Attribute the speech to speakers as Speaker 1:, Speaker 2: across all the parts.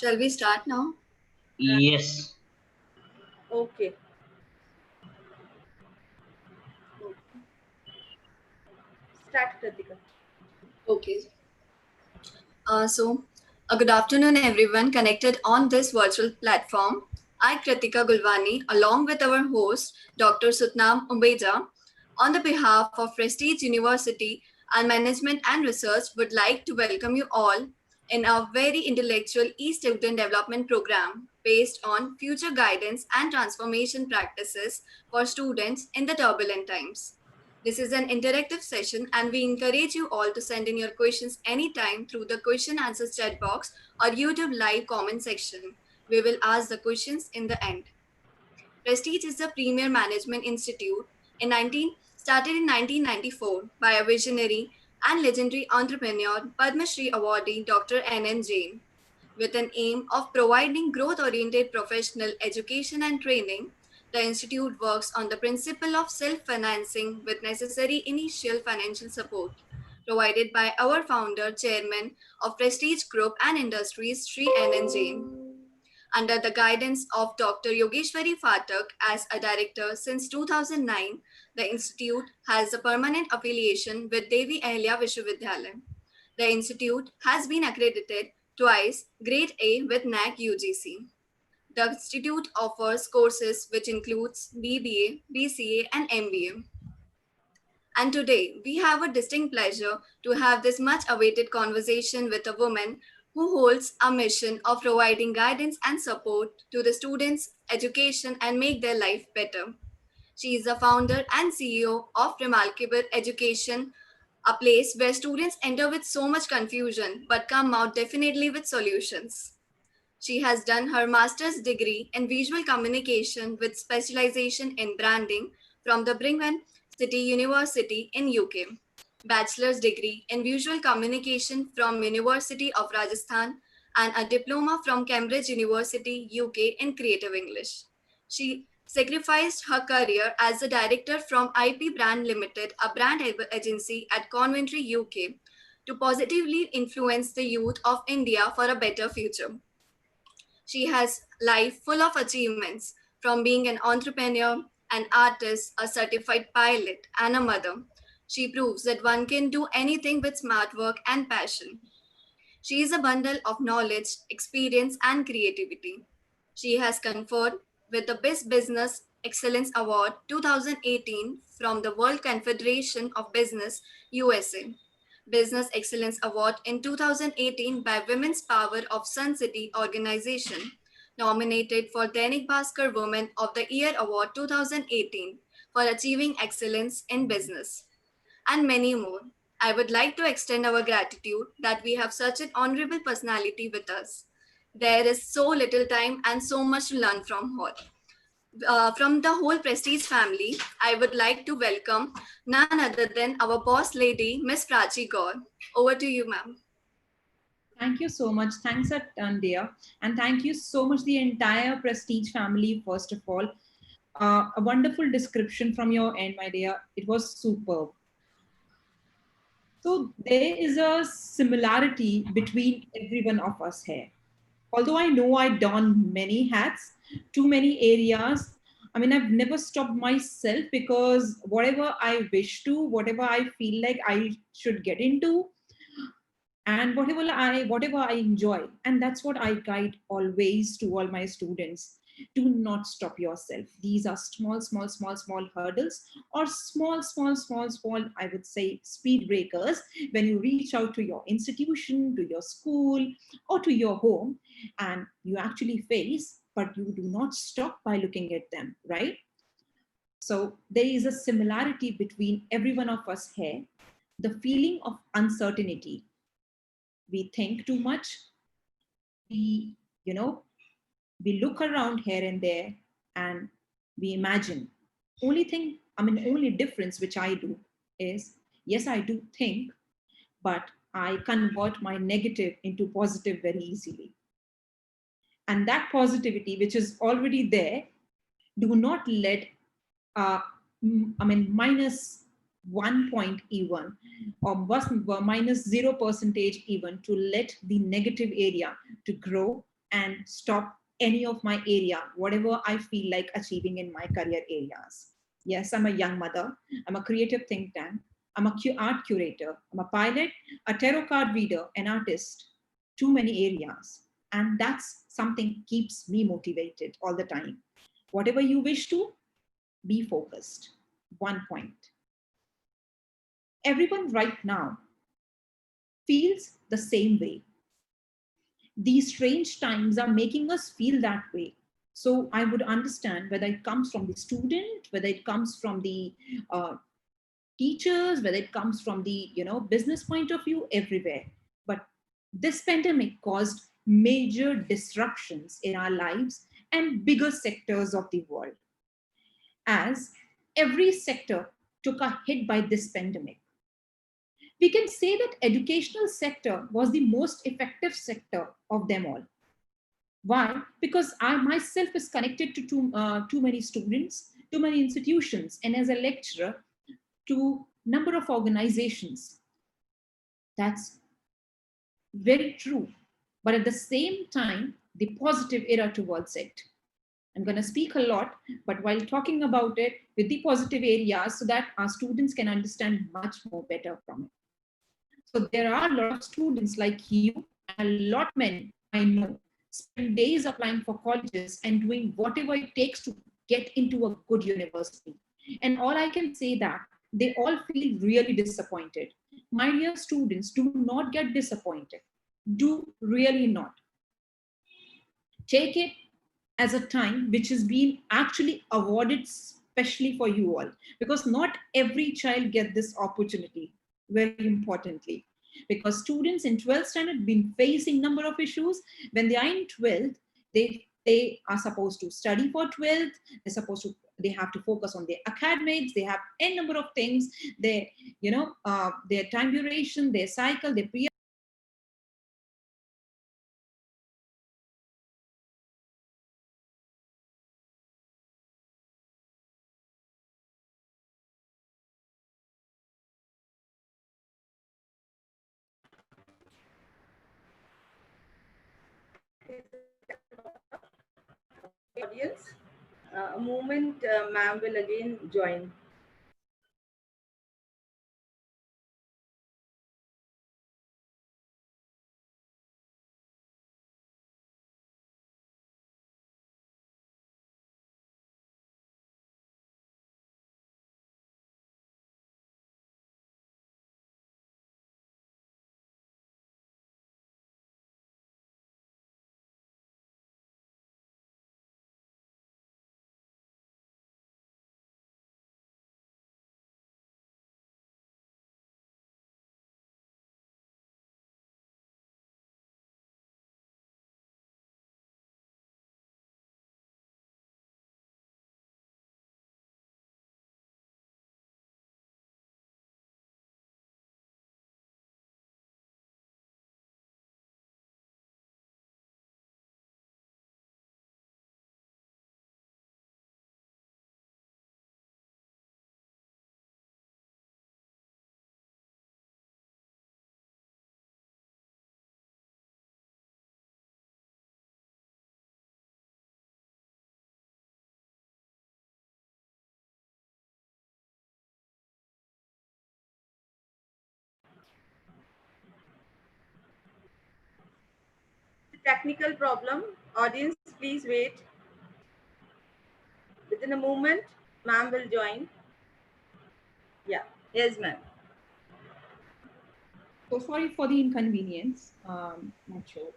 Speaker 1: Shall we start now?
Speaker 2: Yes.
Speaker 3: Okay. Start, Kritika.
Speaker 1: Okay. Good afternoon, everyone connected on this virtual platform. I, Kritika Gulwani, along with our host, Dr. Sutnam Umbeja, on the behalf of Prestige University and Management and Research, would like to welcome you all in our very intellectual e-student development program based on future guidance and transformation practices for students in the turbulent times. This is an interactive session and we encourage you all to send in your questions anytime through the question answers chat box or YouTube live comment section. We will ask the questions in the end. Prestige is the premier management institute started in 1994 by a visionary and legendary entrepreneur, Padma Shri awardee Dr. N. Jain, with an aim of providing growth-oriented professional education and training. The institute works on the principle of self-financing with necessary initial financial support provided by our founder, chairman of Prestige Group and Industries, Sri N. Jain. Under the guidance of Dr. Yogeshwari Phatak as a director since 2009, the institute has a permanent affiliation with Devi Ahalya Vishwavidyalaya. The institute has been accredited twice, Grade A with NAC UGC. The institute offers courses which includes BBA, BCA, and MBA. And today, we have a distinct pleasure to have this much awaited conversation with a woman who holds a mission of providing guidance and support to the students' education and make their life better. She is the founder and CEO of Remarkable Education, a place where students enter with so much confusion but come out definitely with solutions. She has done her master's degree in visual communication with specialization in branding from the Brigham City University in UK, bachelor's degree in visual communication from University of Rajasthan, and a diploma from Cambridge University, UK in creative English. She sacrificed her career as a director from IP Brand Limited, a brand agency at Coventry, UK, to positively influence the youth of India for a better future. She has life full of achievements, from being an entrepreneur, an artist, a certified pilot, and a mother. She proves that one can do anything with smart work and passion. She is a bundle of knowledge, experience, and creativity. She has conferred with the Best Business Excellence Award 2018 from the World Confederation of Business USA, Business Excellence Award in 2018 by Women's Power of Sun City organization, nominated for Dainik Bhaskar Woman of the Year Award 2018 for achieving excellence in business, and many more. I would like to extend our gratitude that we have such an honorable personality with us. There is so little time and so much to learn from her. From the whole Prestige family, I would like to welcome none other than our boss lady, Miss Prachi Gaur. Over to you, ma'am.
Speaker 4: Thank you so much. Thanks, dear. And thank you so much, the entire Prestige family, first of all. A wonderful description from your end, my dear. It was superb. So there is a similarity between every one of us here. Although I know I don many hats, too many areas, I mean, I've never stopped myself because whatever I wish to, whatever I feel like I should get into, and whatever I enjoy, and that's what I guide always to all my students. Do not stop yourself. These are small hurdles, or small, I would say, speed breakers when you reach out to your institution, to your school, or to your home, and you actually face, but you do not stop by looking at them, right? So there is a similarity between every one of us here. The feeling of uncertainty. We think too much. We, we look around here and there and we imagine. Only difference which I do is, yes, I do think, but I convert my negative into positive very easily. And that positivity, which is already there, do not let, minus 1 point even, or minus 0% even, to let the negative area to grow and stop any of my area, whatever I feel like achieving in my career areas. Yes, I'm a young mother. I'm a creative think tank. I'm a art curator. I'm a pilot, a tarot card reader, an artist. Too many areas. And that's something keeps me motivated all the time. Whatever you wish to, be focused. One point. Everyone right now feels the same way. These strange times are making us feel that way. So I would understand whether it comes from the student, whether it comes from the uh, teachers, whether it comes from the business point of view, everywhere. But this pandemic caused major disruptions in our lives and bigger sectors of the world, as every sector took a hit by this pandemic. We can say that educational sector was the most effective sector of them all. Why? Because I myself is connected to too many students, too many institutions, and as a lecturer, to number of organizations. That's very true. But at the same time, the positive era towards it. I'm going to speak a lot, but while talking about it with the positive areas so that our students can understand much more better from it. So there are a lot of students like you, and a lot many I know spend days applying for colleges and doing whatever it takes to get into a good university. And all I can say that they all feel really disappointed. My dear students, do not get disappointed. Do really not. Take it as a time which has been actually awarded specially for you all, because not every child get this opportunity, very importantly, because students in 12th standard been facing number of issues. When they are in 12th, they are supposed to study for 12th, they have to focus on their academics, they have a number of things, their time duration, their cycle, their period.
Speaker 3: Audience, a moment, ma'am will again join. Technical problem. Audience, please wait. Within a moment, ma'am will join. Yeah. Yes, ma'am.
Speaker 4: So sorry for the inconvenience. Not sure.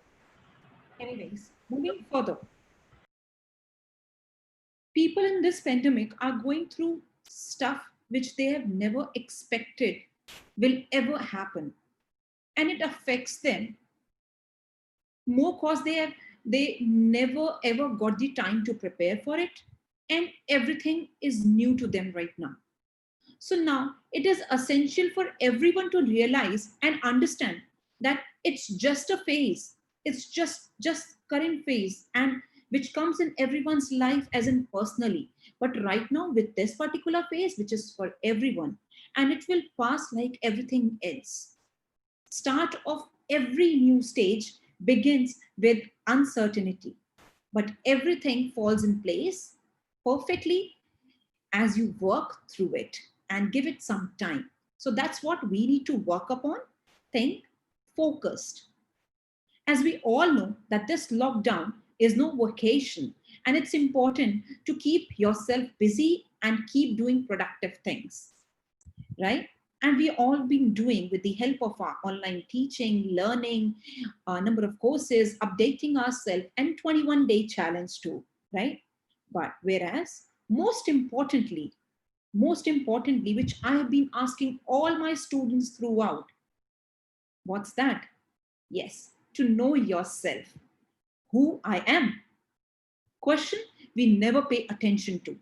Speaker 4: Anyways, moving further, people in this pandemic are going through stuff which they have never expected will ever happen, and it affects them more because they never ever got the time to prepare for it, and everything is new to them right now. So now it is essential for everyone to realize and understand that it's just a phase. It's just current phase, and which comes in everyone's life as in personally. But right now with this particular phase, which is for everyone, and it will pass like everything else. Start of every new stage begins with uncertainty, but everything falls in place perfectly as you work through it and give it some time. So that's what we need to work upon. Think focused. As we all know that this lockdown is no vacation, and it's important to keep yourself busy and keep doing productive things, right? And we all been doing with the help of our online teaching, learning, a number of courses, updating ourselves, and 21-day challenge too, right? But whereas most importantly, which I have been asking all my students throughout, what's that? Yes, to know yourself, who I am. Question we never pay attention to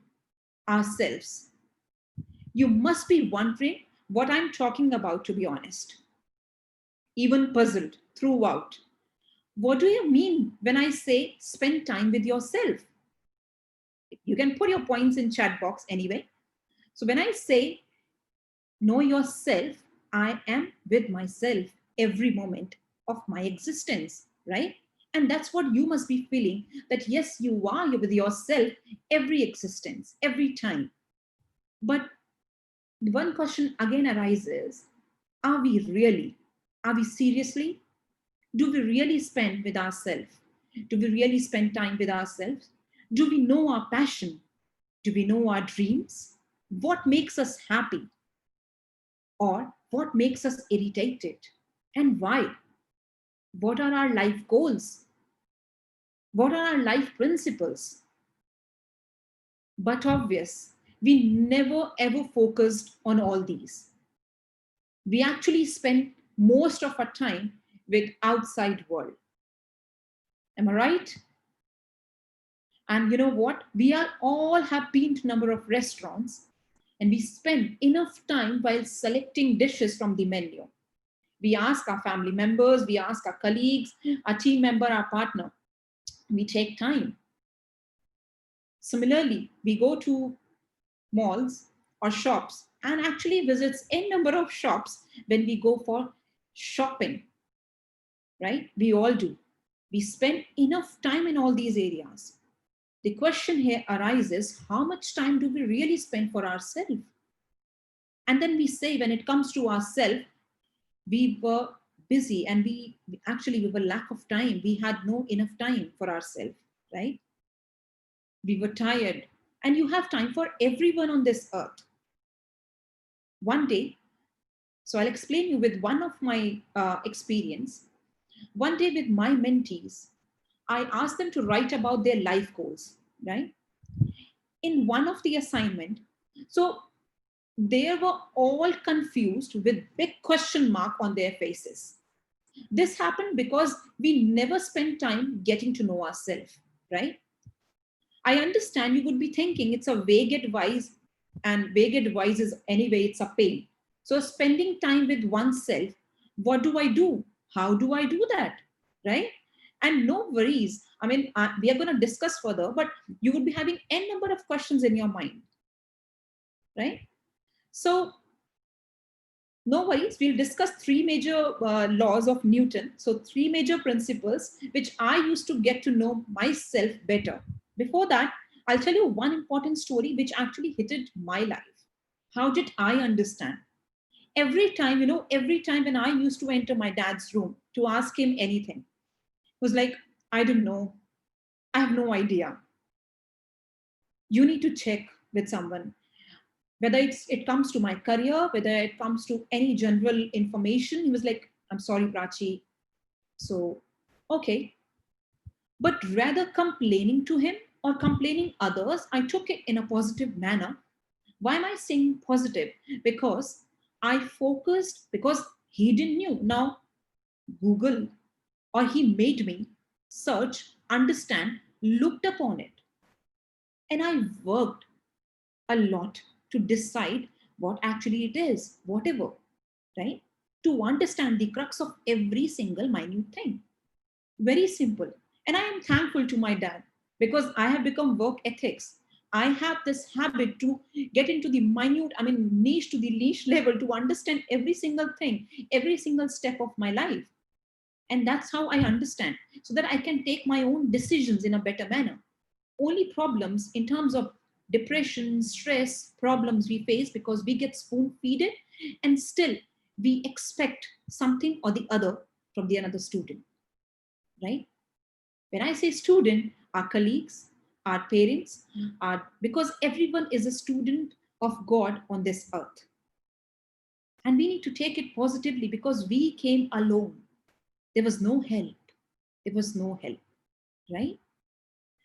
Speaker 4: ourselves. You must be wondering what I'm talking about, to be honest, even puzzled throughout. What do you mean when I say spend time with yourself? You can put your points in chat box anyway. So when I say know yourself, I am with myself every moment of my existence, right? And that's what you must be feeling, that yes, you are with yourself every existence, every time. But one question again arises, are we really? Are we seriously? Do we really spend with ourselves? Do we really spend time with ourselves? Do we know our passion? Do we know our dreams? What makes us happy? Or what makes us irritated? And why? What are our life goals? What are our life principles? But obvious, we never ever focused on all these. We actually spend most of our time with outside world. Am I right? And you know what? We are all have been to number of restaurants, and we spend enough time while selecting dishes from the menu. We ask our family members, we ask our colleagues, our team member, our partner. We take time. Similarly, we go to malls or shops and actually visits a number of shops when we go for shopping, right? We all do. We spend enough time in all these areas. The question here arises, how much time do we really spend for ourselves? And then we say, when it comes to ourselves, we were busy and we were lack of time. We had no enough time for ourselves, right? We were tired. And you have time for everyone on this earth. One day, so I'll explain you with one of my experience. One day with my mentees, I asked them to write about their life goals, right? In one of the assignment, so they were all confused with big question mark on their faces. This happened because we never spent time getting to know ourselves, right? I understand you would be thinking it's a vague advice, and vague advice is anyway, it's a pain. So spending time with oneself, what do I do? How do I do that? Right? And no worries. I mean, we are going to discuss further, but you would be having n number of questions in your mind, right? So no worries, we'll discuss three major laws of Newton. So three major principles which I used to get to know myself better. Before that, I'll tell you one important story which actually hit my life. How did I understand? Every time when I used to enter my dad's room to ask him anything, it was like, I don't know, I have no idea. You need to check with someone. Whether it comes to my career, whether it comes to any general information, he was like, I'm sorry, Prachi. So, okay. But rather complaining to him or complaining others, I took it in a positive manner. Why am I saying positive? Because I focused, because he didn't knew. Now, Google, or he made me search, understand, looked upon it. And I worked a lot to decide what actually it is, whatever, right? To understand the crux of every single minute thing. Very simple. And I am thankful to my dad because I have become work ethics. I have this habit to get into the minute, niche to the niche level to understand every single thing, every single step of my life. And that's how I understand, so that I can take my own decisions in a better manner. Only problems in terms of depression, stress, problems we face because we get spoon feeded, and still we expect something or the other from the another student, right? When I say student, our colleagues, our parents, because everyone is a student of God on this earth. And we need to take it positively because we came alone. There was no help. There was no help, right?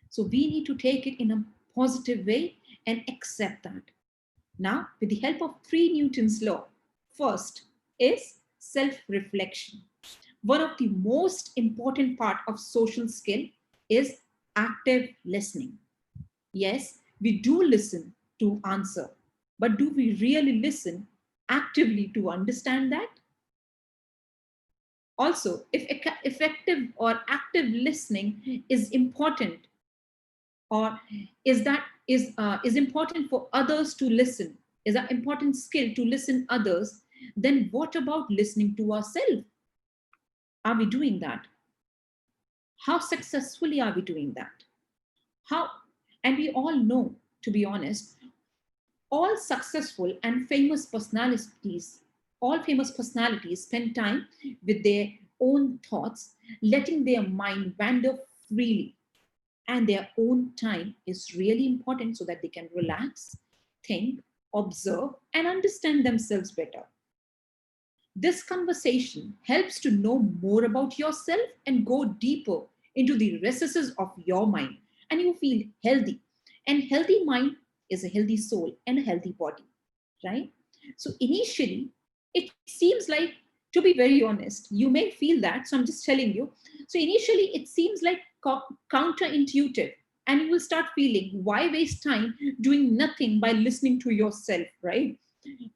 Speaker 4: So we need to take it in a positive way and accept that. Now, with the help of 3 Newton's law, first is self-reflection. One of the most important part of social skill is active listening. Yes, we do listen to answer, but do we really listen actively to understand that? Also, if effective or active listening is important, or is important for others to listen, is an important skill to listen others, then what about listening to ourselves? Are we doing that? How successfully are we doing that? How? And we all know, to be honest, all successful and famous personalities spend time with their own thoughts, letting their mind wander freely. And their own time is really important so that they can relax, think, observe, and understand themselves better. This conversation helps to know more about yourself and go deeper into the recesses of your mind, and you feel healthy. And healthy mind is a healthy soul and a healthy body, right? So initially, it seems like, to be very honest, you may feel that. So I'm just telling you. So initially, it seems like counterintuitive, and you will start feeling, why waste time doing nothing by listening to yourself, right?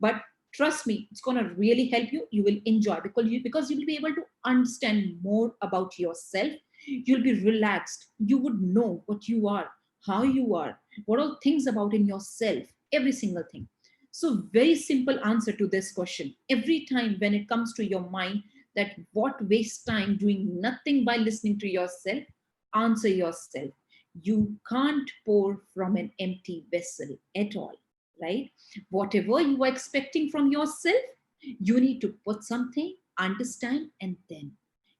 Speaker 4: But trust me, it's going to really help you. You will enjoy, because you will be able to understand more about yourself. You'll be relaxed. You would know what you are, how you are, what all things about in yourself, every single thing. So very simple answer to this question. Every time when it comes to your mind that what waste time doing nothing by listening to yourself, answer yourself, you can't pour from an empty vessel at all, right? Whatever you are expecting from yourself, you need to put something, understand, and then.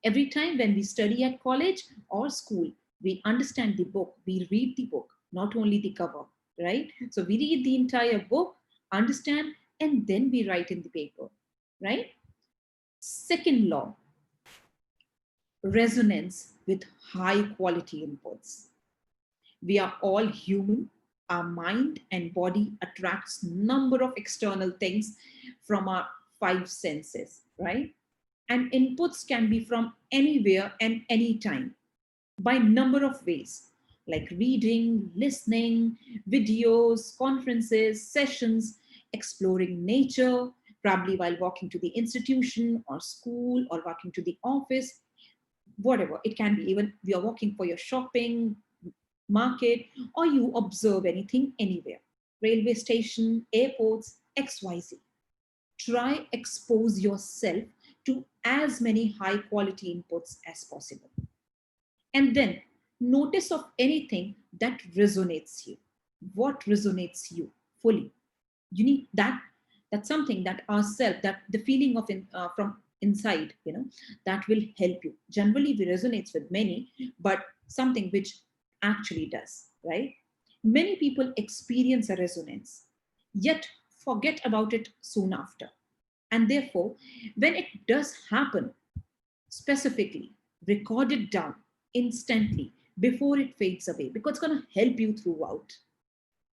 Speaker 4: Every time when we study at college or school, we understand the book, we read the book, not only the cover, right? So we read the entire book, understand, and then we write in the paper, right? Second law, resonance with high quality inputs. We are all human. Our mind and body attracts number of external things from our 5 senses, right? And inputs can be from anywhere and anytime by number of ways, like reading, listening, videos, conferences, sessions, exploring nature, probably while walking to the institution or school or walking to the office, whatever. It can be even we are walking for your shopping, market, or you observe anything anywhere. Railway station, airports, XYZ. Try expose yourself to as many high quality inputs as possible. And then notice of anything that resonates you. What resonates you fully? You need that. That's something that ourself, that the feeling of from inside, that will help you. Generally, we resonates with many, but something which actually does, right? Many people experience a resonance, yet forget about it soon after. And therefore, when it does happen, specifically record it down instantly before it fades away, because it's going to help you throughout.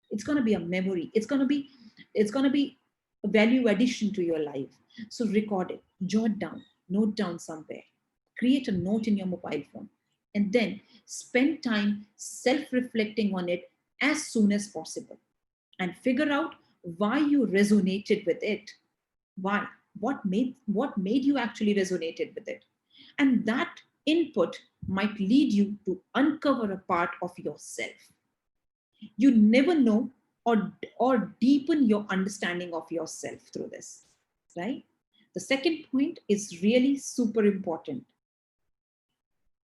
Speaker 4: It's going to be a memory. It's going to be a value addition to your life. So record it, jot down, note down somewhere, create a note in your mobile phone, and then spend time self-reflecting on it as soon as possible, and figure out why you resonated with it. Why? What made you actually resonated with it? And that input might lead you to uncover a part of yourself. You never know, or deepen your understanding of yourself through this, right? The second point is really super important.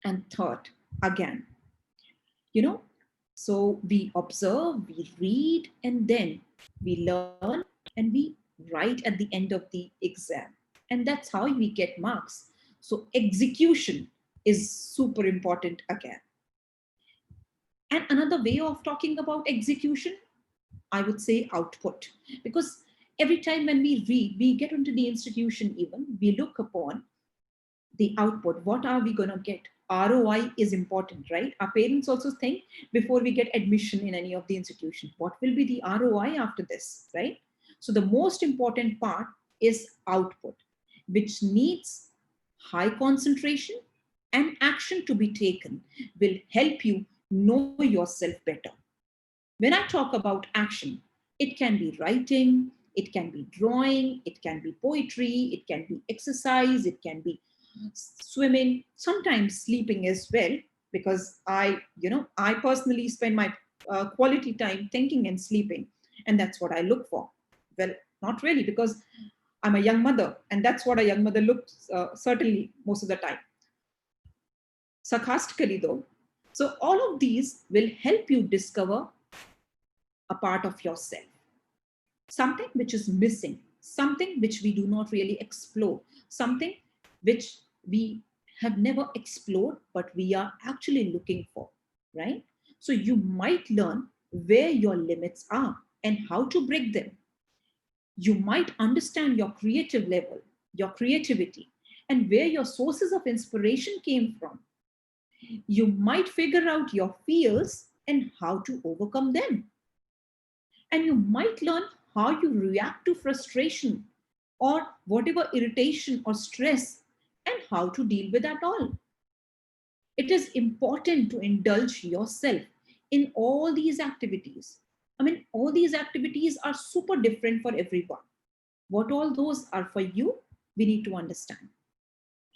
Speaker 4: and thought again. You know, so we observe, we read, and then we learn and we write at the end of the exam. And that's how we get marks. So execution is super important again. And another way of talking about execution, I would say output. Because every time when we read, we get into the institution, even we look upon the output. What are we going to get? ROI is important, right? Our parents also think before we get admission in any of the institution, what will be the ROI after this, right? So the most important part is output, which needs high concentration and action to be taken, will help you know yourself better. When I talk about action, it can be writing, it can be drawing, it can be poetry, it can be exercise, it can be swimming, sometimes sleeping as well, because I personally spend my quality time thinking and sleeping, and that's what I look for. Well, not really, because I'm a young mother, and that's what a young mother looks certainly most of the time. Sarcastically, though. So, all of these will help you discover a part of yourself, something which is missing, something which we do not really explore, something which we have never explored, but we are actually looking for, right? So you might learn where your limits are and how to break them. You might understand your creative level, your creativity, and where your sources of inspiration came from. You might figure out your fears and how to overcome them. And you might learn how you react to frustration or whatever irritation or stress and how to deal with that all. It is important to indulge yourself in all these activities. I mean, all these activities are super different for everyone. What all those are for you, we need to understand,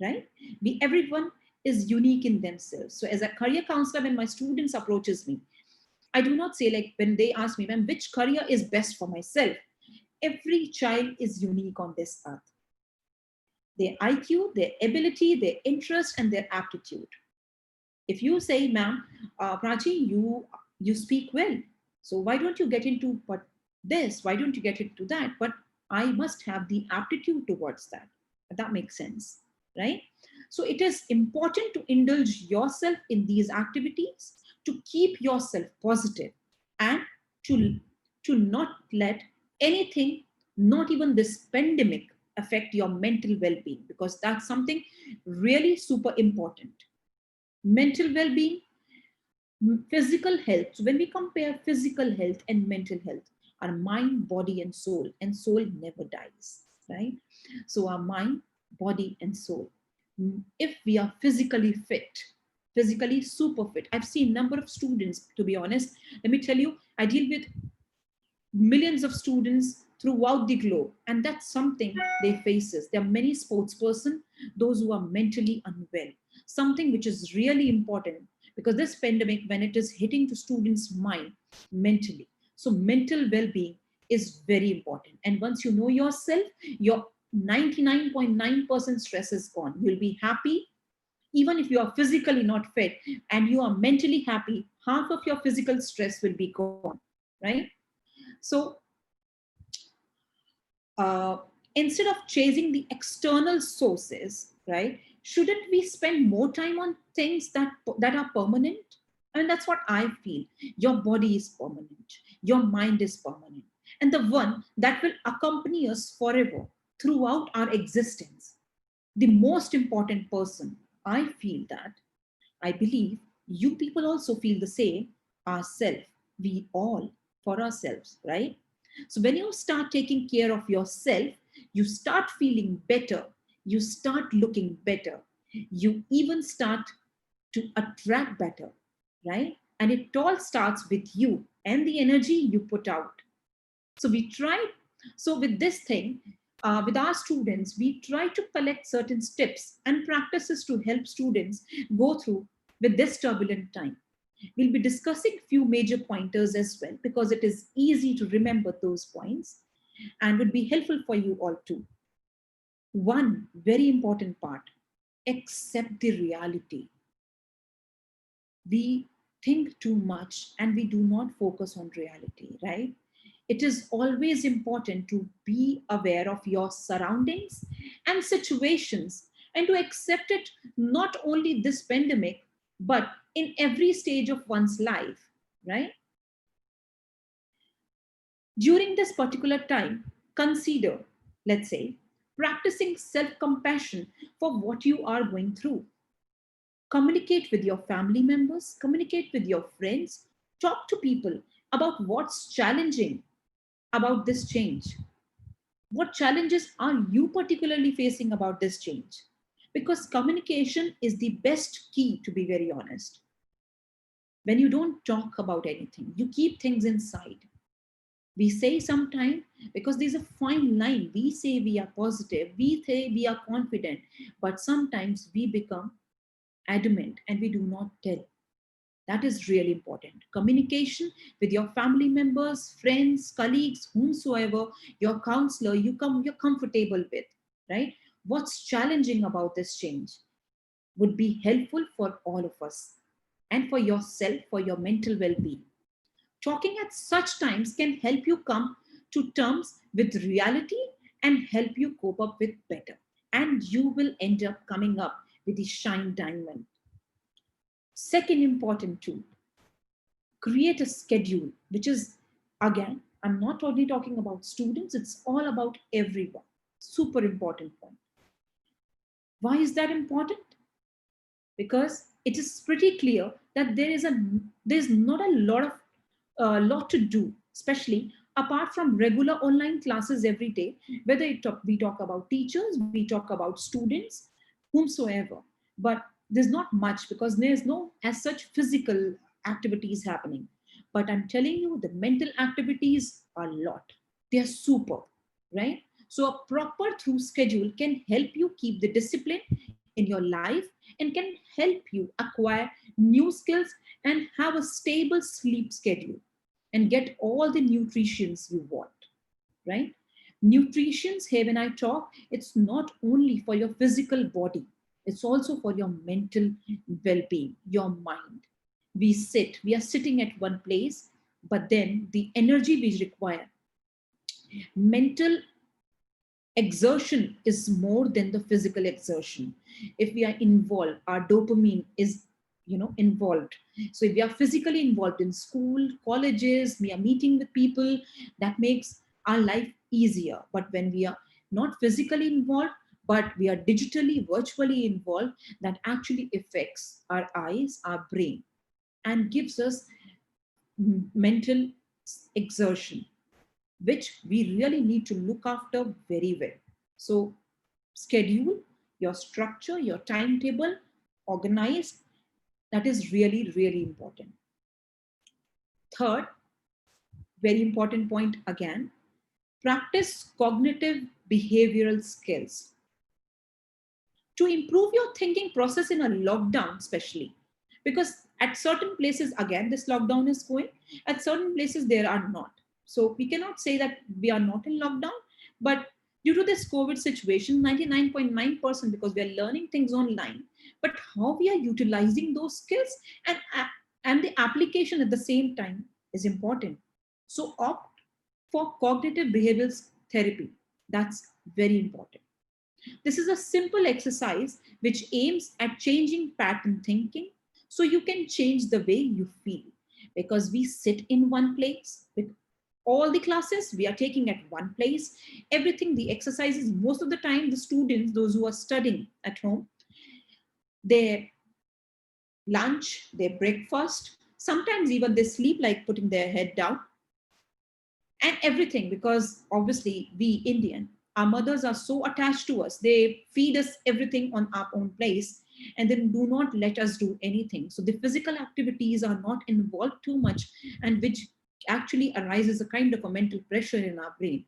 Speaker 4: right? Everyone is unique in themselves. So as a career counselor, when my students approaches me, I do not say, like, when they ask me, ma'am, which career is best for myself? Every child is unique on this earth. Their IQ, their ability, their interest, and their aptitude. If you say, ma'am, Prachi, you speak well, so why don't you get into but this? Why don't you get into that? But I must have the aptitude towards that. That makes sense, right? So it is important to indulge yourself in these activities, to keep yourself positive, and to not let anything, not even this pandemic, affect your mental well-being, because that's something really super important. Mental well-being, physical health. So when we compare physical health and mental health, our mind, body, and soul never dies, right? So our mind, body, and soul. If we are physically fit, physically super fit, I've seen number of students, to be honest, let me tell you, I deal with millions of students throughout the globe, and that's something they faces. There are many sports person, those who are mentally unwell, something which is really important, because this pandemic, when it is hitting to students mind mentally, so mental well-being is very important. And once you know yourself, your 99.9% stress is gone. You'll be happy. Even if you are physically not fit and you are mentally happy, half of your physical stress will be gone, right? So uh, instead of chasing the external sources, right? Shouldn't we spend more time on things that are permanent? And that's what I feel. Your body is permanent. Your mind is permanent. And the one that will accompany us forever throughout our existence. The most important person, I feel that, I believe you people also feel the same, ourselves, we all, for ourselves, right? So when you start taking care of yourself, you start feeling better, you start looking better, you even start to attract better, right? And it all starts with you and the energy you put out. So we try, so with this thing, with our students, we try to collect certain tips and practices to help students go through with this turbulent time. We'll be discussing few major pointers as well, because it is easy to remember those points and would be helpful for you all too. One very important part: accept the reality. we think too much and we do not focus on reality, right? It is always important to be aware of your surroundings and situations and to accept it not only this pandemic, but in every stage of one's life, right? During this particular time, consider, let's say, practicing self compassion for what you are going through. Communicate with your family members, communicate with your friends, talk to people about what's challenging about this change. What challenges are you particularly facing about this change? Because communication is the best key, to be very honest. When you don't talk about anything, you keep things inside. We say sometimes, because there's a fine line, we say we are positive, we say we are confident, but sometimes we become adamant and we do not tell. That is really important. Communication with your family members, friends, colleagues, whomsoever, your counselor, you're comfortable with, right? What's challenging about this change would be helpful for all of us and for yourself, for your mental well-being. Talking at such times can help you come to terms with reality and help you cope up with better. And you will end up coming up with the shine diamond. Second important tool, create a schedule, which is, again, I'm not only talking about students, it's all about everyone. Super important point. Why is that important? Because it is pretty clear that there's not a lot to do, especially apart from regular online classes every day, whether we talk about teachers, we talk about students, whomsoever. But there's not much because there's no as such physical activities happening. But I'm telling you, the mental activities are a lot. They are super, right? So a proper through schedule can help you keep the discipline in your life and can help you acquire new skills and have a stable sleep schedule and get all the nutritions you want, right? Nutritions here, when I talk, it's not only for your physical body, it's also for your mental well-being, your mind. We are sitting at one place, but then the energy we require, mental exertion is more than the physical exertion. If we are involved, our dopamine is involved. So if we are physically involved in school, colleges, we are meeting with people, that makes our life easier. But when we are not physically involved, but we are digitally, virtually involved, that actually affects our eyes, our brain, and gives us mental exertion, which we really need to look after very well. So, schedule your structure, your timetable, organized. That is really, really important. Third, very important point again, practice cognitive behavioral skills to improve your thinking process in a lockdown, especially because at certain places, again, this lockdown is going, at certain places, there are not. So we cannot say that we are not in lockdown, but due to this COVID situation, 99.9%, because we are learning things online, but how we are utilizing those skills and the application at the same time is important. So opt for cognitive behavioral therapy. That's very important. This is a simple exercise which aims at changing pattern thinking so you can change the way you feel. Because we sit in one place with all the classes, we are taking at one place, everything, the exercises, most of the time, the students, those who are studying at home, their lunch, their breakfast, sometimes even they sleep like putting their head down and everything, because obviously we Indian, our mothers are so attached to us, they feed us everything on our own place and then do not let us do anything. So the physical activities are not involved too much, and which actually arises a kind of a mental pressure in our brain,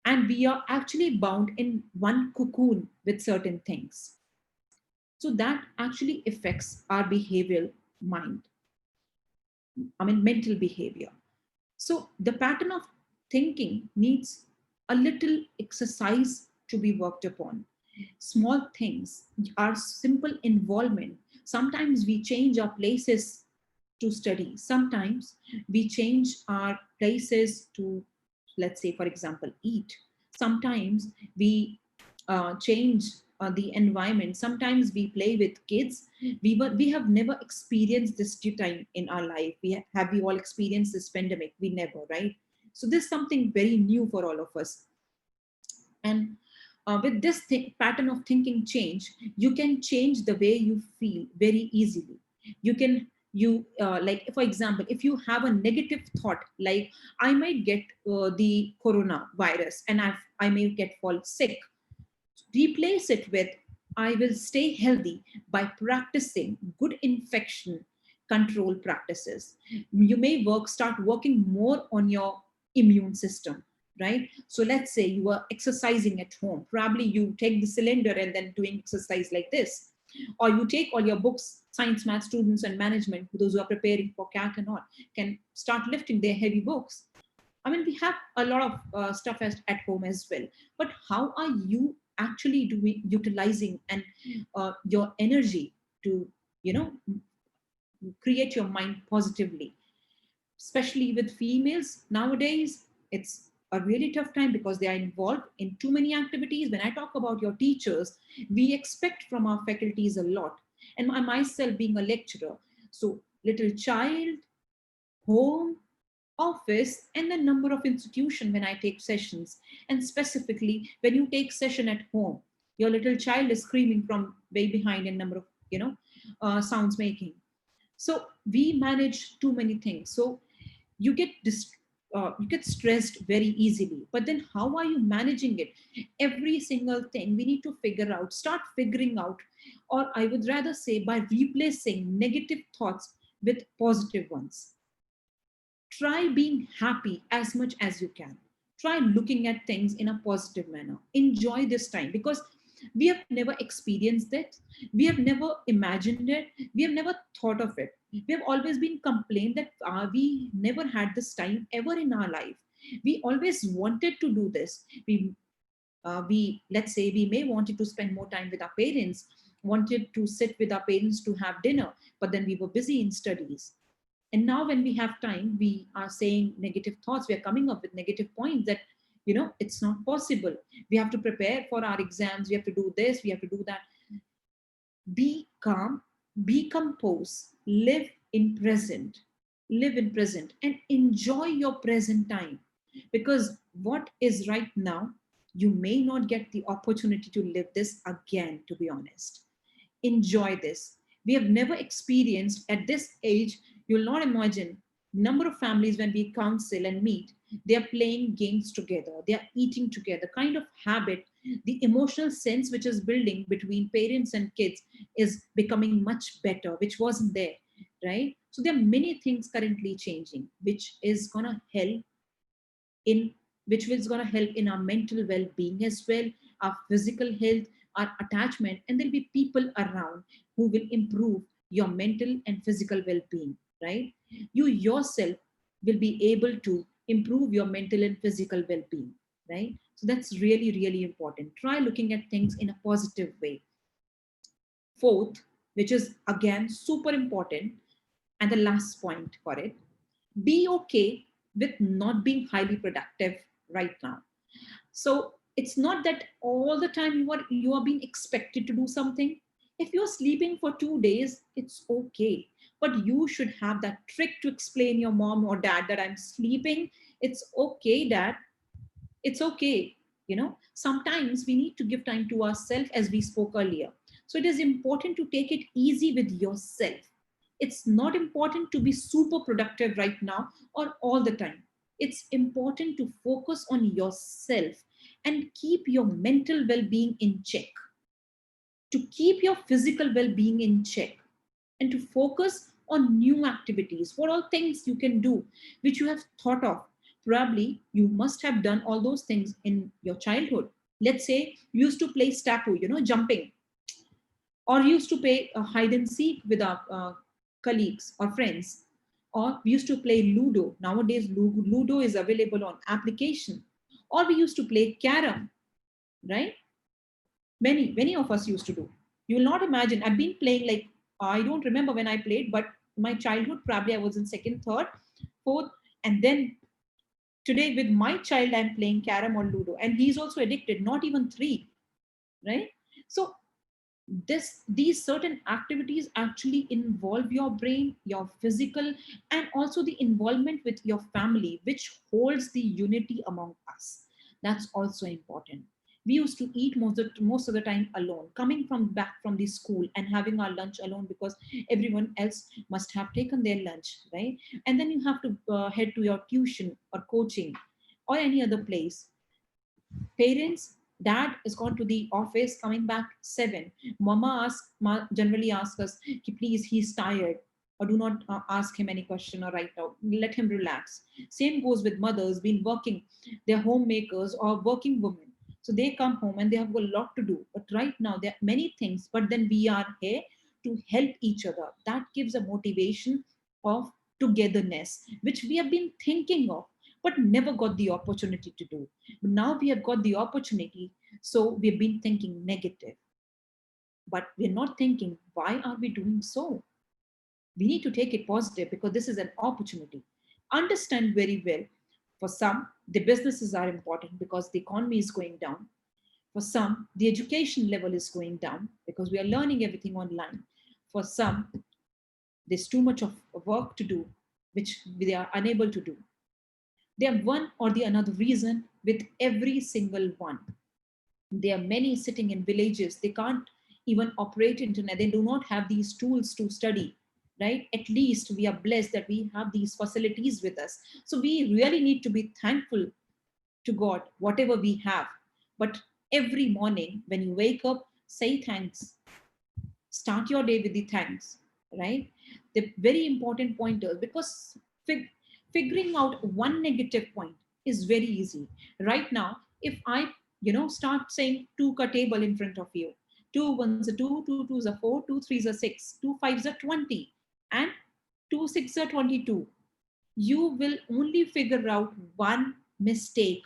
Speaker 4: and we are actually bound in one cocoon with certain things. So that actually affects our behavioral mind, mental behavior. So the pattern of thinking needs a little exercise to be worked upon. Small things are simple involvement Sometimes we change our places to study. Sometimes we change our places to, let's say, for example, eat. Sometimes we change the environment. Sometimes we play with kids. We have never experienced this time in our life. Have we all experienced this pandemic? We never, right? So this is something very new for all of us. And with this pattern of thinking change, you can change the way you feel very easily. You can, like, for example, if you have a negative thought, like, I might get the coronavirus and I may get fall sick, replace it with, I will stay healthy by practicing good infection control practices. You may start working more on your immune system, right? So let's say you are exercising at home. Probably you take the cylinder and then doing exercise like this. Or you take all your books, science, math students, and management, those who are preparing for CAT and all, can start lifting their heavy books. I mean, we have a lot of stuff at home as well. But how are you actually utilizing and your energy to, you know, create your mind positively? Especially with females nowadays, it's a really tough time because they are involved in too many activities. When I talk about your teachers, we expect from our faculties a lot. And myself being a lecturer, so little child, home, office, and the number of institution when I take sessions. And specifically when you take session at home, your little child is screaming from way behind in number of, sounds making. So we manage too many things. So you get you get stressed very easily. But then how are you managing it? Every single thing we need to start figuring out, or I would rather say by replacing negative thoughts with positive ones. Try being happy as much as you can. Try looking at things in a positive manner. Enjoy this time because we have never experienced it. We have never imagined it. We have never thought of it. We have always been complained that we never had this time ever in our life. We always wanted to do this. We let's say we may wanted to spend more time with our parents, wanted to sit with our parents to have dinner, but then we were busy in studies. And now when we have time, we are saying negative thoughts. We are coming up with negative points that, it's not possible. We have to prepare for our exams. We have to do this. We have to do that. Be calm, be composed, live in present and enjoy your present time. Because what is right now, you may not get the opportunity to live this again, to be honest. Enjoy this. We have never experienced at this age. You'll not imagine number of families when we counsel and meet, they are playing games together, they are eating together, kind of habit. The emotional sense which is building between parents and kids is becoming much better, which wasn't there, right? So there are many things currently changing, which is going to help in which is going to help in our mental well-being as well, our physical health, our attachment, and there'll be people around who will improve your mental and physical well-being, right? You yourself will be able to improve your mental and physical well-being, right? So that's really, really important. Try looking at things in a positive way. Fourth, which is again super important, and the last point for it, be okay with not being highly productive right now. So it's not that all the time you are being expected to do something. If you're sleeping for 2 days, it's okay. But you should have that trick to explain your mom or dad that I'm sleeping. It's okay, dad. It's okay. Sometimes we need to give time to ourselves, as we spoke earlier. So it is important to take it easy with yourself. It's not important to be super productive right now or all the time. It's important to focus on yourself and keep your mental well-being in check, to keep your physical well-being in check, and to focus on new activities. What all things you can do which you have thought of? Probably you must have done all those things in your childhood. Let's say you used to play stapu, jumping, or used to play hide and seek with our colleagues or friends, or we used to play Ludo. Nowadays, Ludo is available on application, or we used to play Carom, right? Many of us used to do. You will not imagine. I've been playing like I don't remember when I played, but my childhood, probably I was in second, third, fourth, and then today with my child, I'm playing carom or ludo, and he's also addicted. Not even three, right? So these certain activities actually involve your brain, your physical, and also the involvement with your family, which holds the unity among us. That's also important. We used to eat most of the time alone, coming from back from the school and having our lunch alone because everyone else must have taken their lunch, right? And then you have to head to your tuition or coaching or any other place. Parents, dad is gone to the office, coming back 7. Generally asks us, "Ki, please, he's tired," or do not ask him any question or write out. Let him relax. Same goes with mothers, been working, they're homemakers or working women. So they come home and they have a lot to do. But right now, there are many things, but then we are here to help each other. That gives a motivation of togetherness, which we have been thinking of, but never got the opportunity to do. Now we have got the opportunity, so we've been thinking negative, but we're not thinking, why are we doing so? We need to take it positive because this is an opportunity. Understand very well. For some, the businesses are important because the economy is going down. For some, the education level is going down because we are learning everything online. For some, there's too much of work to do, which they are unable to do. They have one or the another reason with every single one. There are many sitting in villages. They can't even operate internet. They do not have these tools to study, right? At least we are blessed that we have these facilities with us. So we really need to be thankful to God, whatever we have. But every morning when you wake up, say thanks. Start your day with the thanks, right? The very important pointers, because figuring out one negative point is very easy. Right now, if I, start saying two ka table in front of you, two ones are two, two twos are four, two threes are six, two fives are 20, and two six are 22, you will only figure out one mistake.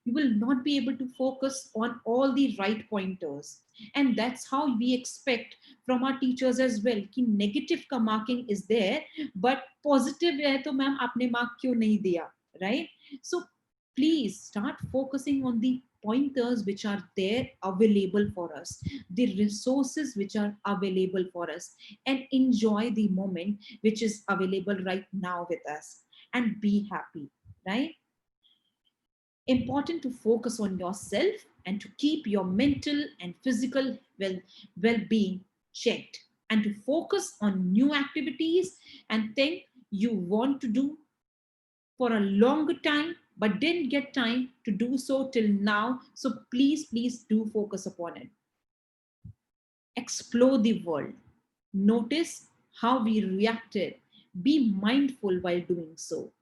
Speaker 4: You will not be able to focus on all the right pointers. And that's how we expect from our teachers as well. कि negative का marking is there, but positive है तो ma'am आपने mark क्यों नहीं दिया, right? So please start focusing on the pointers which are there available for us, the resources which are available for us, and enjoy the moment which is available right now with us, and be happy, right? Important to focus on yourself and to keep your mental and physical well-being checked, and to focus on new activities and things you want to do for a longer time but didn't get time to do so till now. So please do focus upon it. Explore the world. Notice how we reacted. Be mindful while doing so.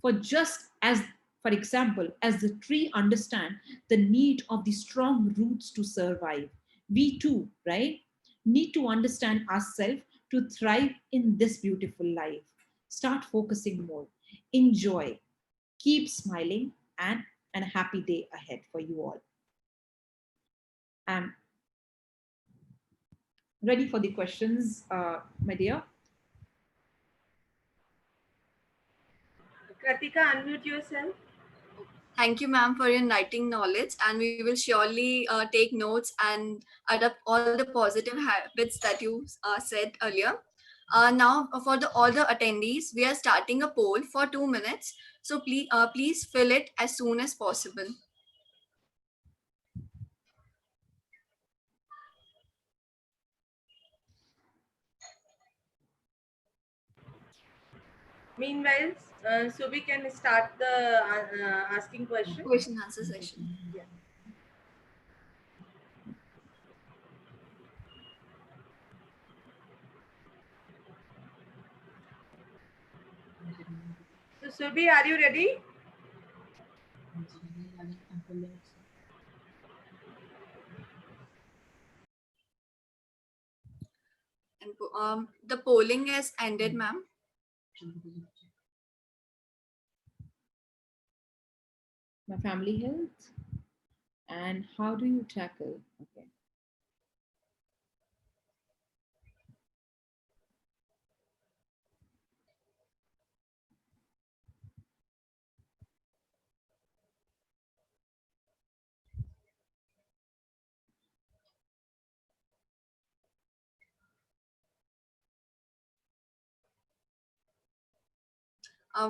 Speaker 4: For just as, for example, as the tree understand the need of the strong roots to survive, we too, right, need to understand ourselves to thrive in this beautiful life. Start focusing more. Enjoy. Keep smiling, and a happy day ahead for you all. I'm ready for the questions, my dear.
Speaker 3: Kratika, unmute yourself.
Speaker 1: Thank you, ma'am, for your enlightening knowledge, and we will surely take notes and adapt all the positive habits that you said earlier. Now, for all the attendees, we are starting a poll for 2 minutes. So please fill it as soon as possible.
Speaker 3: Meanwhile, so we can start the asking question.
Speaker 1: Question answer session.
Speaker 3: Yeah. So Subi, are you ready?
Speaker 1: And the polling has ended, ma'am.
Speaker 4: My family health and how do you tackle? Okay.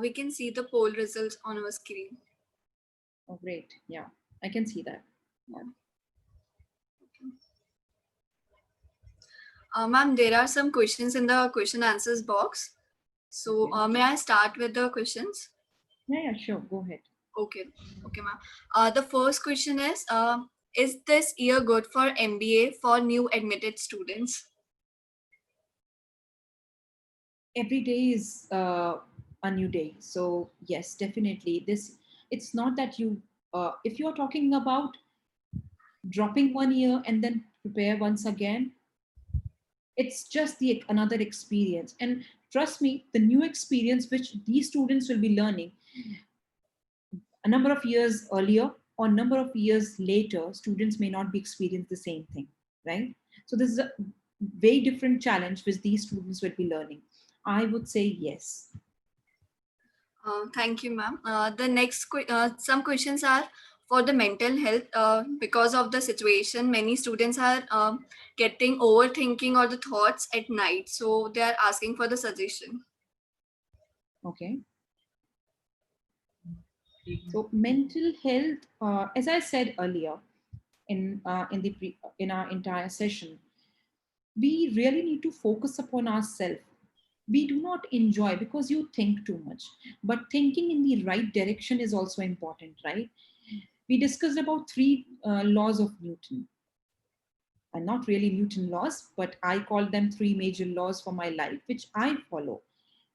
Speaker 1: We can see the poll results on our screen.
Speaker 4: Oh, great. Yeah, I can see that.
Speaker 1: Yeah. Ma'am, there are some questions in the question answers box. So
Speaker 4: Okay.
Speaker 1: may I start with the questions?
Speaker 4: Yeah, sure. Go ahead.
Speaker 1: Okay, okay, ma'am. The first question is this year good for MBA for new admitted students?
Speaker 4: Every day is a new day. So yes, definitely. This it's not that you if you are talking about dropping 1 year and then prepare once again, it's just the another experience. And trust me, the new experience which these students will be learning a number of years earlier or number of years later, students may not be experiencing the same thing, right? So this is a very different challenge which these students will be learning. I would say yes.
Speaker 1: Thank you, ma'am. Some questions are for the mental health. Because of the situation, many students are getting overthinking or the thoughts at night. So they are asking for the suggestion.
Speaker 4: Okay. So mental health, as I said earlier in our entire session, we really need to focus upon ourselves. We do not enjoy because you think too much, but thinking in the right direction is also important, right? We discussed about three laws of Newton, and not really Newton laws, but I call them three major laws for my life, which I follow.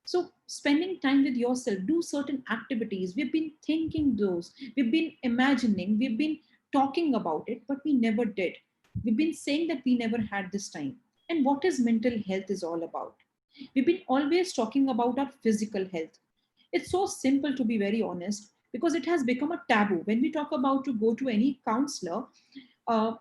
Speaker 4: So, spending time with yourself, do certain activities. We've been thinking those, we've been imagining, we've been talking about it, but we never did. We've been saying that we never had this time. And what is mental health is all about? We've been always talking about our physical health. It's so simple, to be very honest, because it has become a taboo. When we talk about to go to any counselor, uh,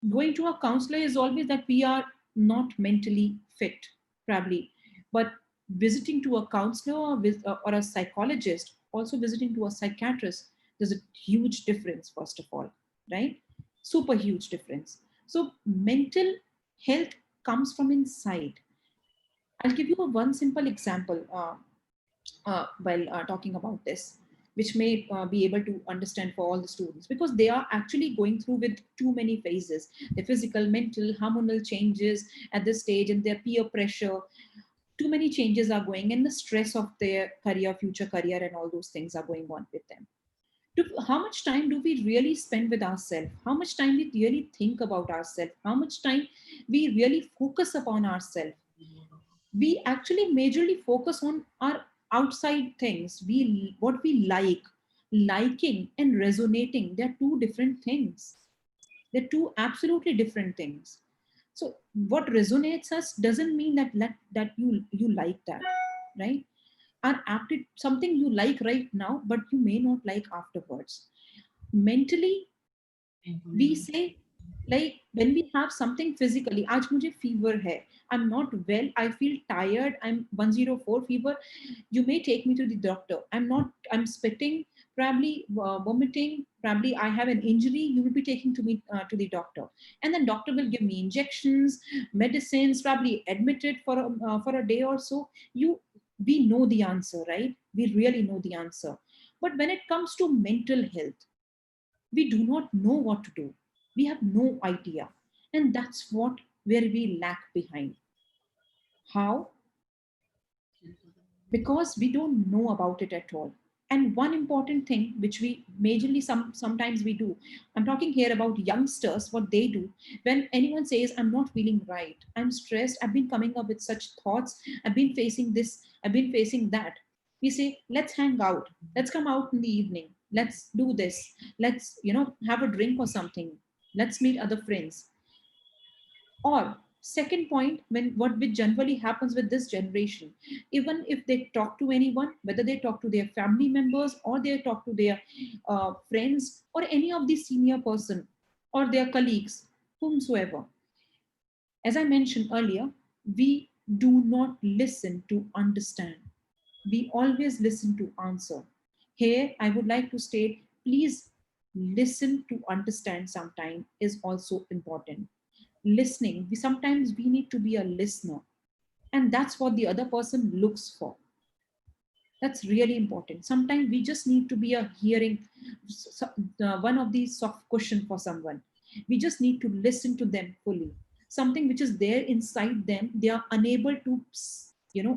Speaker 4: going to a counselor is always that we are not mentally fit, probably. But visiting to a counselor or a psychologist, also visiting to a psychiatrist, there's a huge difference, first of all, right? Super huge difference. So, mental health comes from inside. I'll give you a one simple example while talking about this, which may be able to understand for all the students, because they are actually going through with too many phases: the physical, mental, hormonal changes at this stage, and their peer pressure. Too many changes are going, and the stress of their career, future career, and all those things are going on with them. How much time do we really spend with ourselves? How much time we really think about ourselves? How much time we really focus upon ourselves? We actually majorly focus on our outside things. We what we like. Liking and resonating, they're two different things. They're two absolutely different things. So what resonates us doesn't mean that you like that, right? Are acted something you like right now, but you may not like afterwards. Mentally, we say, like when we have something physically, आज मुझे fever है, I'm not well, I feel tired, I'm 104 fever, you may take me to the doctor. I'm spitting, probably vomiting, probably I have an injury, you will be taking to me to the doctor, and then doctor will give me injections, medicines, probably admitted for a day or so. You We know the answer, right? We really know the answer. But when it comes to mental health, we do not know what to do. We have no idea. And that's what where we lag behind. How? Because we don't know about it at all. And one important thing which we majorly sometimes we do, I'm talking here about youngsters, what they do when anyone says, I'm not feeling right, I'm stressed, I've been coming up with such thoughts, I've been facing this, I've been facing that. We say, let's hang out, let's come out in the evening, let's do this, let's have a drink or something, let's meet other friends. Or second point, when what which generally happens with this generation, even if they talk to anyone, whether they talk to their family members or they talk to their friends or any of the senior person or their colleagues, whomsoever, as I mentioned earlier, we do not listen to understand. We always listen to answer. Here, I would like to state, please listen to understand sometime is also important. Listening, we sometimes we need to be a listener, and that's what the other person looks for. That's really important. Sometimes we just need to be a hearing one of these soft question for someone. We just need to listen to them fully. Something which is there inside them, they are unable to,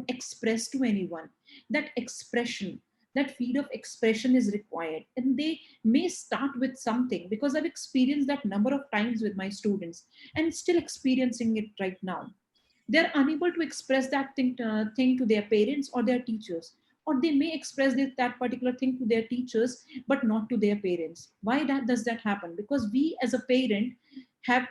Speaker 4: express to anyone. That expression, that feed of expression is required, and they may start with something, because I've experienced that number of times with my students and still experiencing it right now. They're unable to express that thing to their parents or their teachers, or they may express that particular thing to their teachers but not to their parents. Why that does that happen? Because we as a parent have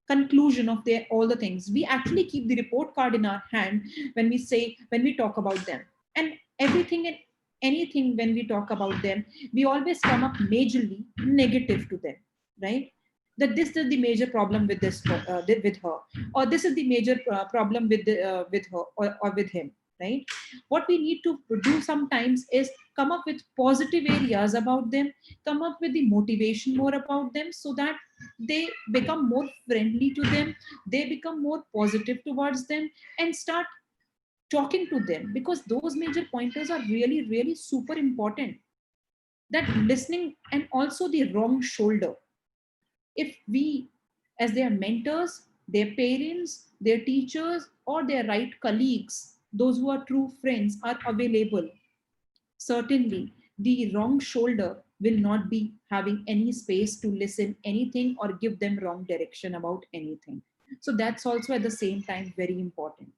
Speaker 4: conclusion of their all the things. We actually keep the report card in our hand when we talk about them, and everything and anything. When we talk about them, we always come up majorly negative to them, right? That this is the major problem with with her, or this is the major problem with her, or with him, right? What we need to do sometimes is come up with positive areas about them, come up with the motivation more about them, so that they become more friendly to them, they become more positive towards them, and start talking to them, because those major pointers are really really super important. That listening, and also the wrong shoulder. If we, as their mentors, their parents, their teachers, or their right colleagues, those who are true friends, are available, certainly the wrong shoulder will not be having any space to listen anything or give them wrong direction about anything. So that's also at the same time very important.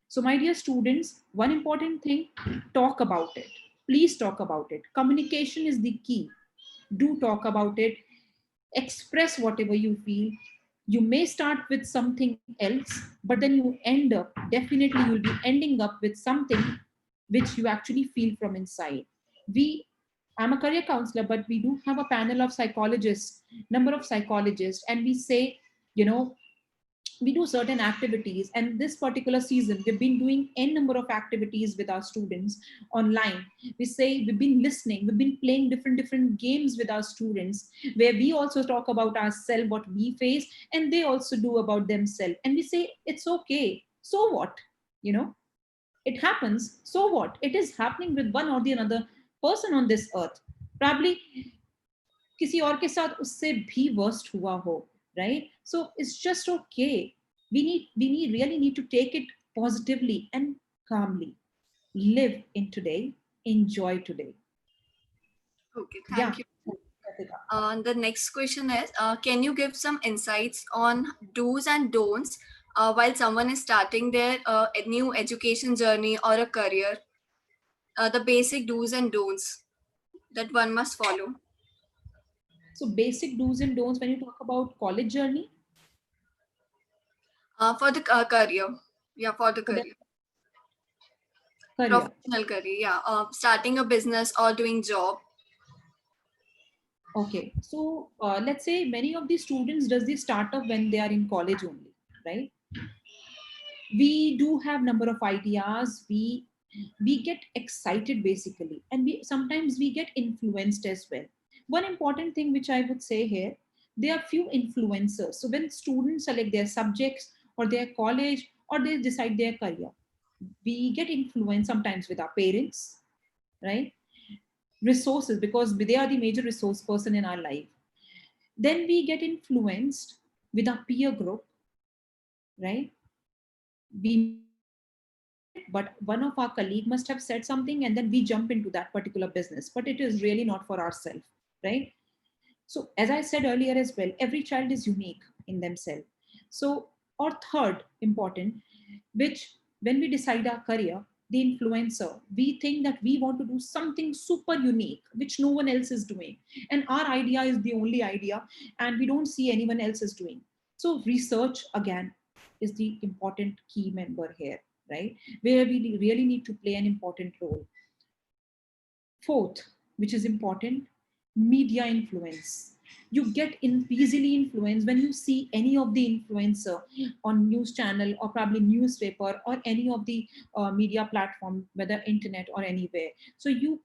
Speaker 4: So my dear students, one important thing, talk about it. Please talk about it. Communication is the key. Do talk about it, express whatever you feel. You may start with something else, but then you end up, definitely you'll be ending up with something which you actually feel from inside. We, I'm a career counselor, but we do have a panel of psychologists, number of psychologists, and we say, you know, we do certain activities, and this particular season we've been doing n number of activities with our students online. We say we've been listening, we've been playing different games with our students, where we also talk about ourselves, what we face, and they also do about themselves, and we say it's okay, so what, you know, it happens, so what, it is happening with one or the another person on this earth. Probably किसी और के साथ उससे भी worst हुआ हो, right? So it's just okay. We really need to take it positively and calmly. Live in today, enjoy today.
Speaker 1: Okay,
Speaker 4: Yeah.
Speaker 1: thank you. The next question is, can you give some insights on do's and don'ts while someone is starting their new education journey or a career? The basic do's and don'ts that one must follow
Speaker 4: So basic do's and don'ts when you talk about college journey,
Speaker 1: for the career. Yeah, for the
Speaker 4: for the
Speaker 1: career,
Speaker 4: career.
Speaker 1: professional career. Yeah, starting a business or doing job.
Speaker 4: Okay, so let's say many of the students does the startup when they are in college only, right? We do have number of ideas, we get excited basically, and we sometimes we get influenced as well. One important thing which I would say here, there are few influencers. So when students select their subjects or their college, or they decide their career, we get influenced sometimes with our parents, right? Resources, because they are the major resource person in our life. Then we get influenced with our peer group, right? We may not have decided it, but one of our colleague must have said something, and then we jump into that particular business, but it is really not for ourselves, right? So as I said earlier as well, every child is unique in themselves. So, or third important, which when we decide our career, the influencer, we think that we want to do something super unique which no one else is doing, and our idea is the only idea, and we don't see anyone else is doing. So research again is the important key member here, right? Where we really need to play an important role. Fourth, which is important, media influence. You get easily influenced when you see any of the influencer on news channel, or probably newspaper, or any of the media platform, whether internet or anywhere. So you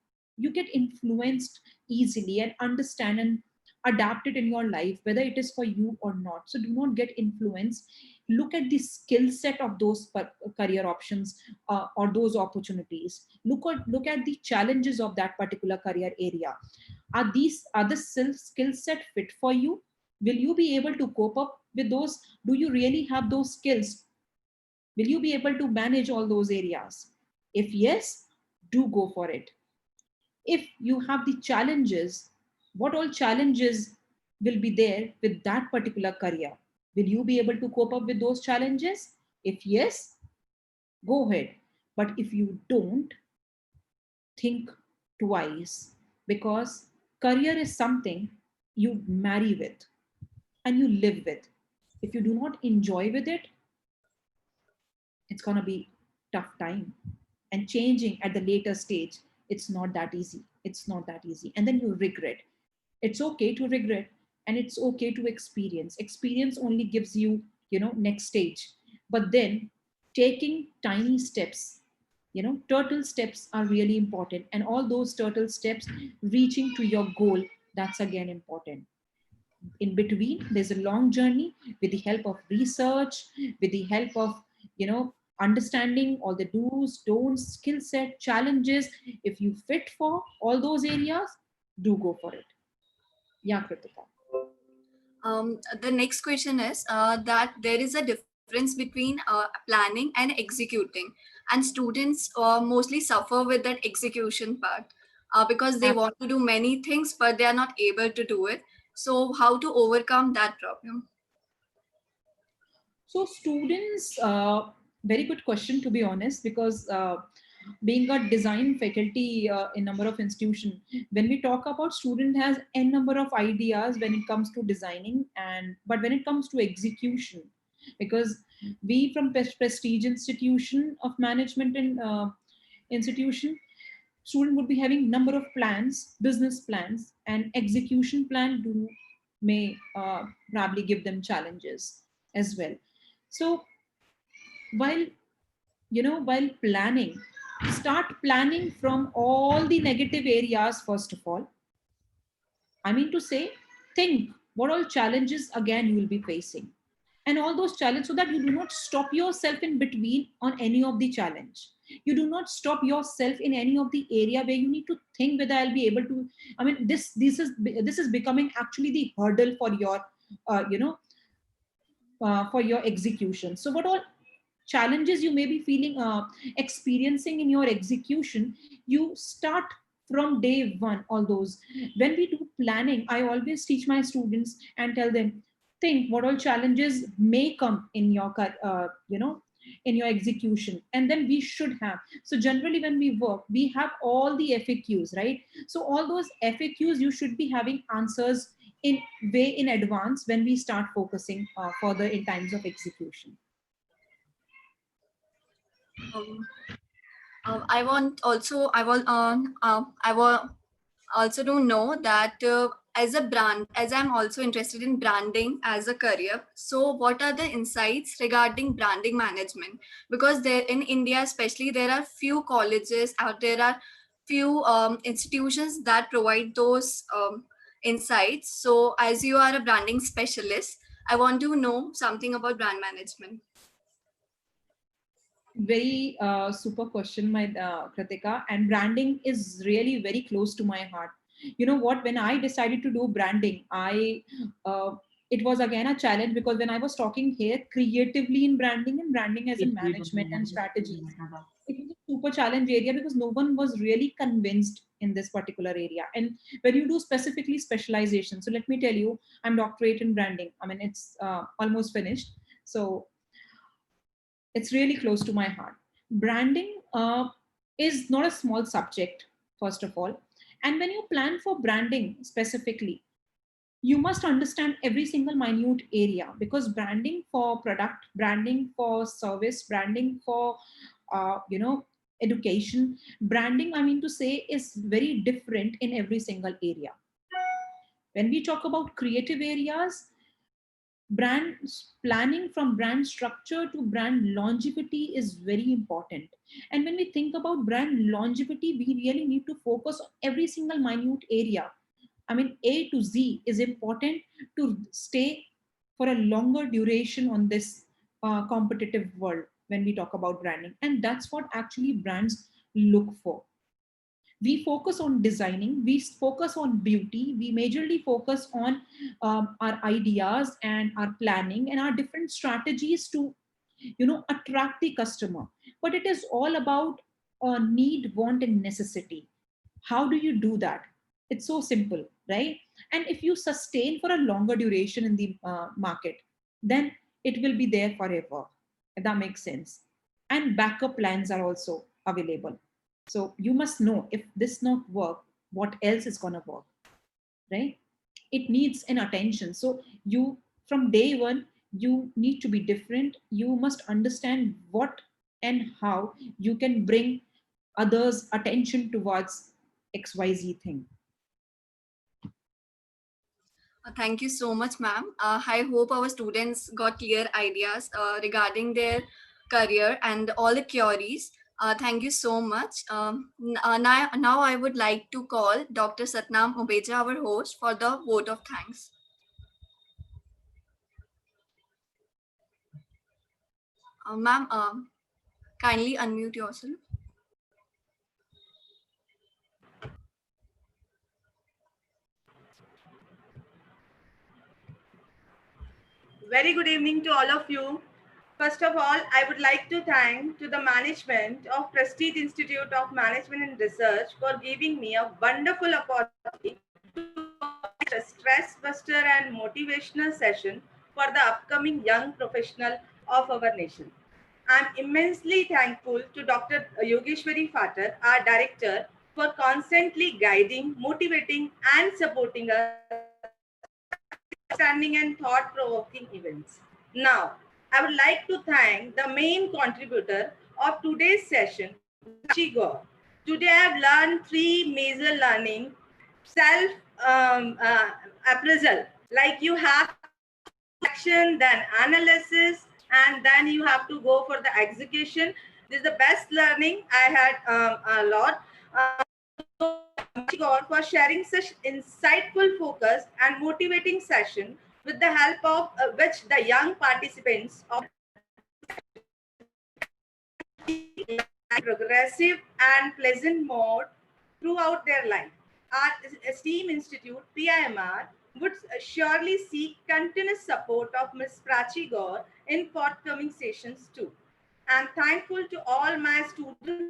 Speaker 4: get influenced easily and understand and adapt it in your life, whether it is for you or not. So do not get influenced look at the skill set of those career options, or those opportunities. Look at the challenges of that particular career area. Are the skill set fit for you? Will you be able to cope up with those? Do you really have those skills? Will you be able to manage all those areas? If yes, do go for it. If you have the challenges, what all challenges will be there with that particular career? Will you be able to cope up with those challenges? If yes, go ahead. But if you don't, think twice, because career is something you marry with and you live with. If you do not enjoy with it, it's going to be tough time. And changing at the later stage, it's not that easy. It's not that easy. And then you regret. It's okay to regret, and it's okay to experience only gives you, next stage. But then taking tiny steps, turtle steps are really important, and all those turtle steps reaching to your goal, that's again important. In between, there's a long journey with the help of research, with the help of, understanding all the do's, don'ts, skill set, challenges. If you fit for all those areas, do go for it. Yeah, Kritika.
Speaker 1: The next question is that there is a difference between planning and executing, and students mostly suffer with that execution part because they want to do many things but they are not able to do it. So, how to overcome that problem?
Speaker 4: So students, very good question, to be honest, because being a design faculty in number of institution, when we talk about student has n number of ideas when it comes to designing, and but when it comes to execution, because we from prestige institution of management and institution, student would be having number of plans, business plans, and execution plan do may probably give them challenges as well. So while, while planning, start planning from all the negative areas first of all. I mean to say, think what all challenges again you will be facing, and all those challenges, so that you do not stop yourself in between on any of the challenge. You do not stop yourself in any of the area where you need to think whether I'll be able to. I mean, this is becoming actually the hurdle for your, you know, for your execution. So what all challenges you may be feeling, experiencing in your execution, you start from day one. All those, when we do planning, I always teach my students and tell them, think what all challenges may come in your in your execution, and then we should have. So generally when we work, we have all the FAQs, right? So all those FAQs you should be having answers in way in advance when we start focusing further in times of execution.
Speaker 1: Um, I want also to know that as a brand, as I'm also interested in branding as a career, so what are the insights regarding branding management? Because there in India especially, there are few colleges out there, are few institutions that provide those insights. So as you are a branding specialist, I want to know something about brand management.
Speaker 4: Very super question, my Kritika. And branding is really very close to my heart. You know what? When I decided to do branding, it was again a challenge, because when I was talking here creatively in branding and branding as a management and strategies, it was a super challenge area, because no one was really convinced in this particular area. And when you do specifically specialization, so let me tell you, I'm doctorate in branding. I mean, it's almost finished. So it's really close to my heart. Branding is not a small subject, first of all. And when you plan for branding specifically, you must understand every single minute area, because branding for product, branding for service, branding for, education, branding, I mean to say, is very different in every single area. When we talk about creative areas, brand planning from brand structure to brand longevity is very important. And when we think about brand longevity, we really need to focus on every single minute area. I mean, A to Z is important to stay for a longer duration on this competitive world when we talk about branding. And that's what actually brands look for. We focus on designing, we focus on beauty, we majorly focus on our ideas and our planning and our different strategies to attract the customer. But it is all about need, want, and necessity. How do you do that? It's so simple, right? And if you sustain for a longer duration in the market, then it will be there forever, if that makes sense. And backup plans are also available. So you must know, if this not work, what else is going to work, right? It needs an attention. So you, from day one, you need to be different. You must understand what and how you can bring others attention towards XYZ thing.
Speaker 1: Thank you so much, ma'am. I hope our students got clear ideas regarding their career and all the queries. Thank you so much. Now I would like to call Dr. Satnam Ubeja, our host, for the vote of thanks. Ma'am, kindly unmute yourself.
Speaker 3: Very good evening to all of you. First of all, I would like to thank to the management of Prestige Institute of Management and Research for giving me a wonderful opportunity to a stress buster and motivational session for the upcoming young professional of our nation. I'm immensely thankful to Dr. Yogeshwari Fatar, our director, for constantly guiding, motivating, and supporting us understanding and thought-provoking events. Now, I would like to thank the main contributor of today's session, Prachi Gaur. Today I have learned three major learning, self appraisal, like you have action, then analysis, and then you have to go for the execution. This is the best learning I had a lot. God for sharing such insightful, focused, and motivating session with the help of which the young participants of progressive and pleasant mode throughout their life. Our esteemed institute, PIMR, would surely seek continuous support of Ms. Prachi Gaur in forthcoming sessions too. I'm thankful to all my students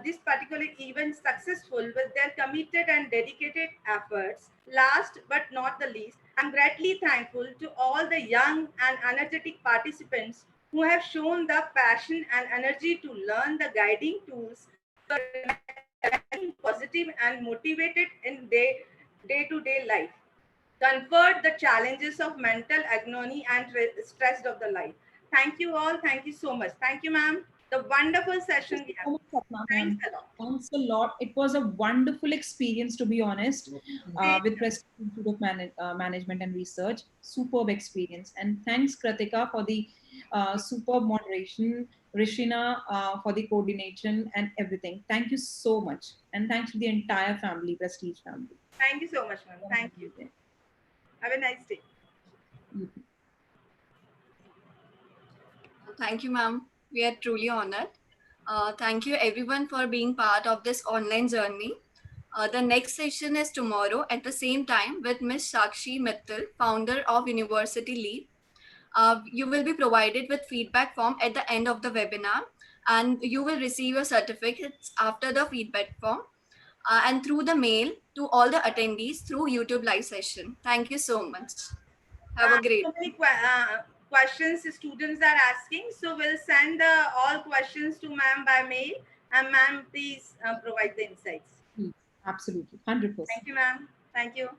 Speaker 3: this particular event successful with their committed and dedicated efforts. Last but not the least, I'm greatly thankful to all the young and energetic participants who have shown the passion and energy to learn the guiding tools for positive and motivated in their day-to-day life. Convert the challenges of mental agony and stress of the life. Thank you all. Thank you so much. Thank you, ma'am. The wonderful session we have.
Speaker 4: So much, Sapna,
Speaker 3: Thanks
Speaker 4: ma'am.
Speaker 3: a lot.
Speaker 4: Thanks a lot. It was a wonderful experience, to be honest, with Prestige Institute of Management and Research. Superb experience. And thanks, Kratika, for the superb moderation, Rishina for the coordination and everything. Thank you so much. And thanks to the entire family, Prestige family.
Speaker 3: Thank you so much, ma'am. Thank you. Have a nice day.
Speaker 1: Thank you, ma'am. We are truly honored. Thank you, everyone, for being part of this online journey. The next session is tomorrow at the same time with Ms. Sakshi Mittal, founder of University Lead. You will be provided with feedback form at the end of the webinar, and you will receive your certificates after the feedback form and through the mail to all the attendees through YouTube live session. Thank you so much. Have a great
Speaker 3: So many questions students are asking. So we'll send all questions to ma'am by mail. And ma'am, please provide the insights.
Speaker 4: Absolutely. 100%.
Speaker 3: Thank you, ma'am. Thank you.